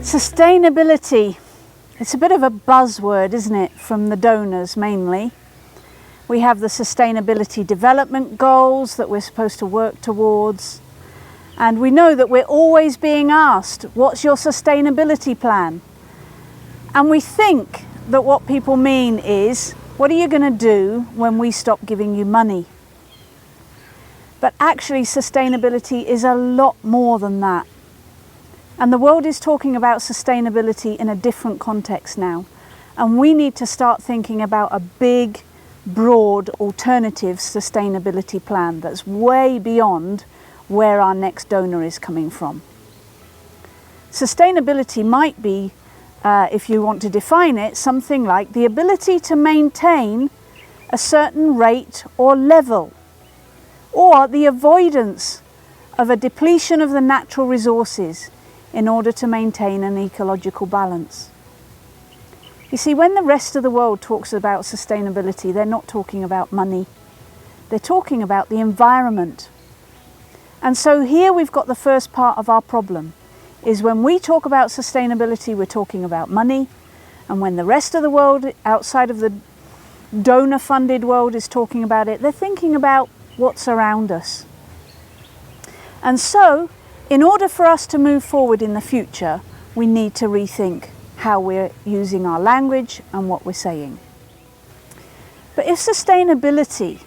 Sustainability. It's a bit of a buzzword, isn't it, from the donors mainly. We have the Sustainability Development Goals that we're supposed to work towards. And we know that we're always being asked, what's your sustainability plan? And we think that what people mean is, what are you going to do when we stop giving you money? But actually, sustainability is a lot more than that. And the world is talking about sustainability in a different context now. And we need to start thinking about a big, broad, alternative sustainability plan that's way beyond where our next donor is coming from. Sustainability might be, if you want to define it, something like the ability to maintain a certain rate or level, or the avoidance of a depletion of the natural resources in order to maintain an ecological balance. You see, when the rest of the world talks about sustainability, they're not talking about money. They're talking about the environment. And so here we've got the first part of our problem, is when we talk about sustainability, we're talking about money. And when the rest of the world, outside of the donor-funded world, is talking about it, they're thinking about what's around us. And so, in order for us to move forward in the future, we need to rethink how we're using our language and what we're saying. But if sustainability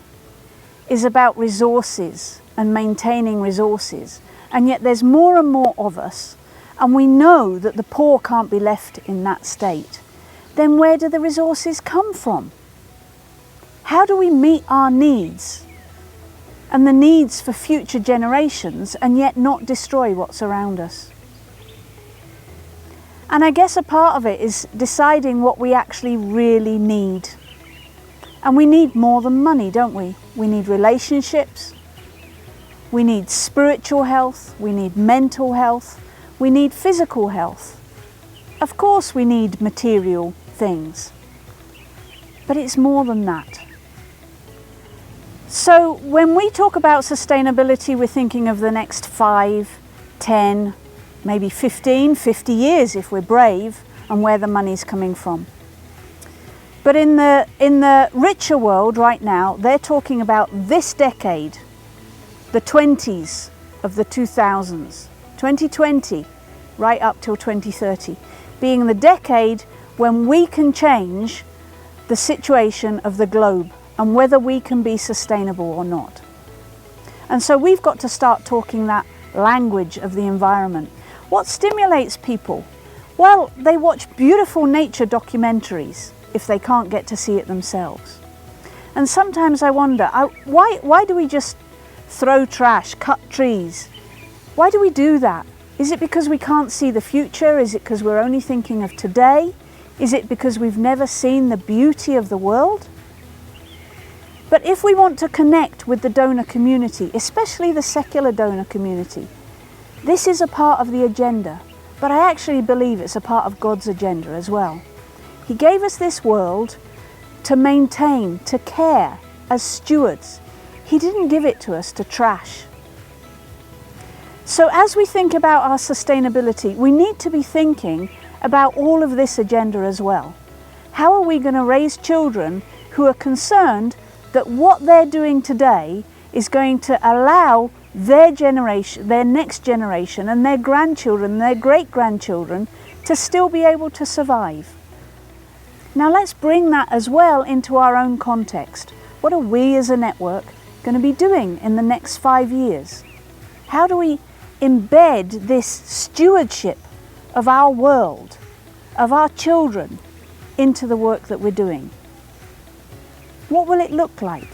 is about resources and maintaining resources, and yet there's more and more of us, and we know that the poor can't be left in that state, then where do the resources come from? How do we meet our needs and the needs for future generations, and yet not destroy what's around us? And I guess a part of it is deciding what we actually really need. And we need more than money, don't we? We need relationships, we need spiritual health, we need mental health, we need physical health. Of course we need material things, but it's more than that. So when we talk about sustainability, we're thinking of the next 5, 10, maybe 15, 50 years if we're brave, and where the money's coming from. But in the richer world right now, they're talking about this decade, the 20s of the 2000s, 2020, right up till 2030, being the decade when we can change the situation of the globe and whether we can be sustainable or not. And so we've got to start talking that language of the environment. What stimulates people? Well, they watch beautiful nature documentaries if they can't get to see it themselves. And sometimes I wonder, why do we just throw trash, cut trees? Why do we do that? Is it because we can't see the future? Is it because we're only thinking of today? Is it because we've never seen the beauty of the world? But if we want to connect with the donor community, especially the secular donor community, this is a part of the agenda, but I actually believe it's a part of God's agenda as well. He gave us this world to maintain, to care as stewards. He didn't give it to us to trash. So as we think about our sustainability, we need to be thinking about all of this agenda as well. How are we going to raise children who are concerned that what they're doing today is going to allow their generation, their next generation, and their grandchildren, their great-grandchildren to still be able to survive? Now let's bring that as well into our own context. What are we as a network going to be doing in the next 5 years? How do we embed this stewardship of our world, of our children, into the work that we're doing? What will it look like?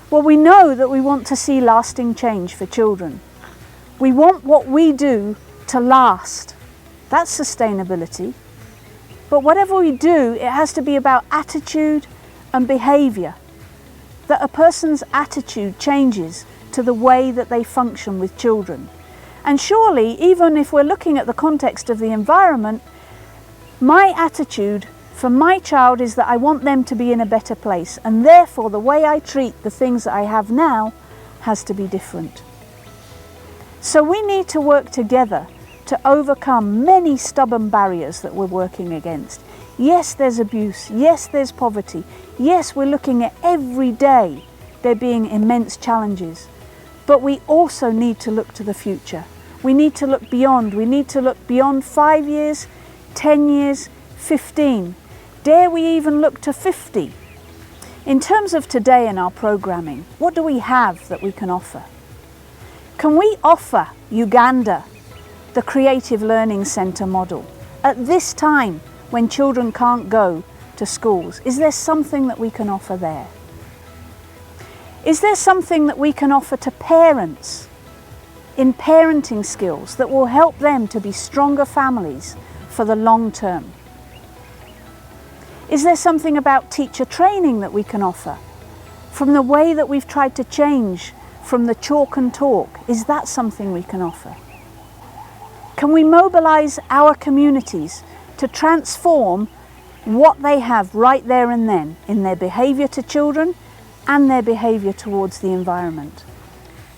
Well, we know that we want to see lasting change for children. We want what we do to last. That's sustainability. But whatever we do, it has to be about attitude and behaviour. That a person's attitude changes to the way that they function with children. And surely, even if we're looking at the context of the environment, my attitude for my child is that I want them to be in a better place, and therefore the way I treat the things that I have now has to be different. So we need to work together to overcome many stubborn barriers that we're working against. Yes, there's abuse. Yes, there's poverty. Yes, we're looking at every day there being immense challenges. But we also need to look to the future. We need to look beyond. We need to look beyond 5 years, 10 years, 15. Dare we even look to 50? In terms of today in our programming, what do we have that we can offer? Can we offer Uganda the Creative Learning Centre model at this time when children can't go to schools? Is there something that we can offer there? Is there something that we can offer to parents in parenting skills that will help them to be stronger families for the long term? Is there something about teacher training that we can offer from the way that we've tried to change from the chalk and talk? Is that something we can offer? Can we mobilise our communities to transform what they have right there and then in their behaviour to children and their behaviour towards the environment?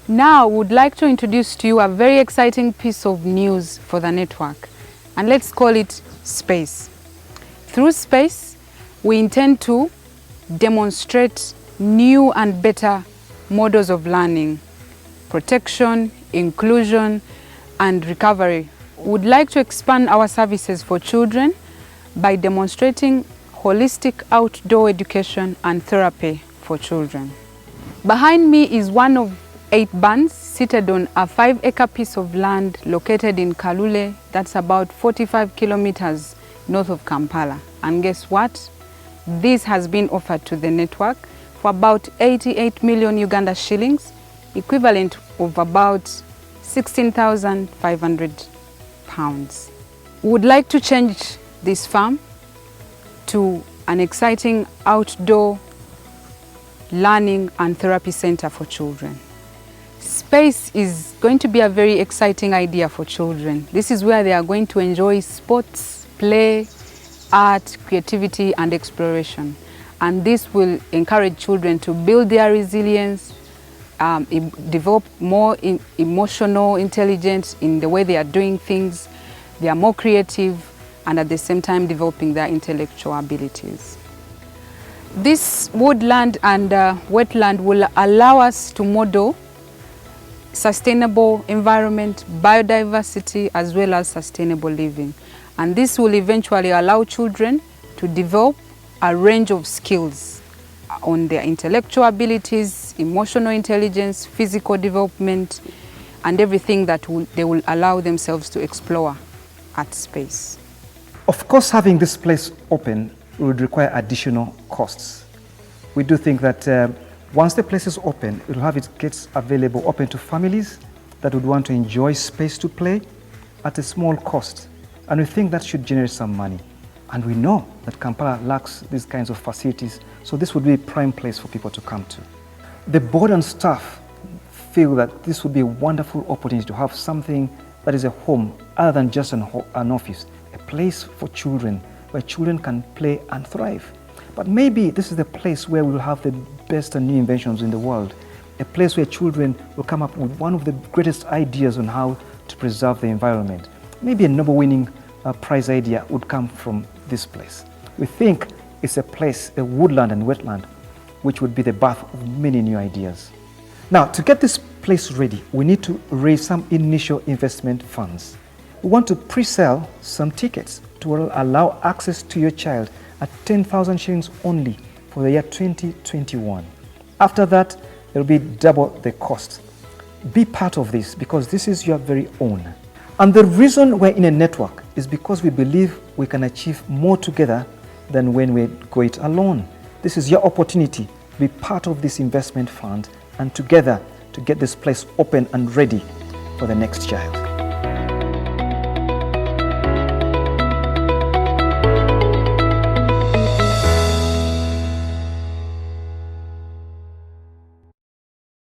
Now, I would like to introduce to you a very exciting piece of news for the network, and let's call it space. Through space, we intend to demonstrate new and better models of learning, protection, inclusion, and recovery. We would like to expand our services for children by demonstrating holistic outdoor education and therapy for children. Behind me is one of 8 barns seated on a 5-acre piece of land located in Kalule, that's about 45 kilometers north of Kampala. And guess what? This has been offered to the network for about 88 million Uganda shillings, equivalent of about 16,500 pounds. We would like to change this farm to an exciting outdoor learning and therapy center for children. Space is going to be a very exciting idea for children. This is where they are going to enjoy sports, play, art, creativity, and exploration. And this will encourage children to build their resilience, develop more emotional intelligence in the way they are doing things. They are more creative and at the same time developing their intellectual abilities. This woodland and wetland will allow us to model sustainable environment, biodiversity, as well as sustainable living. And this will eventually allow children to develop a range of skills on their intellectual abilities, emotional intelligence, physical development, and everything that they will allow themselves to explore at space. Of course, having this place open would require additional costs. We do think that once the place is open, it will have its gates available open to families that would want to enjoy space to play at a small cost. And we think that should generate some money. And we know that Kampala lacks these kinds of facilities, so this would be a prime place for people to come to. The board and staff feel that this would be a wonderful opportunity to have something that is a home other than just an office, a place for children where children can play and thrive. But maybe this is the place where we will have the best and new inventions in the world, a place where children will come up with one of the greatest ideas on how to preserve the environment. Maybe a Nobel-winning prize idea would come from this place. We think it's a place, a woodland and wetland, which would be the birth of many new ideas. Now, to get this place ready, we need to raise some initial investment funds. We want to pre-sell some tickets to allow access to your child at 10,000 shillings only for the year 2021. After that, it will be double the cost. Be part of this because this is your very own. And the reason we're in a network is because we believe we can achieve more together than when we go it alone. This is your opportunity to be part of this investment fund and together to get this place open and ready for the next child.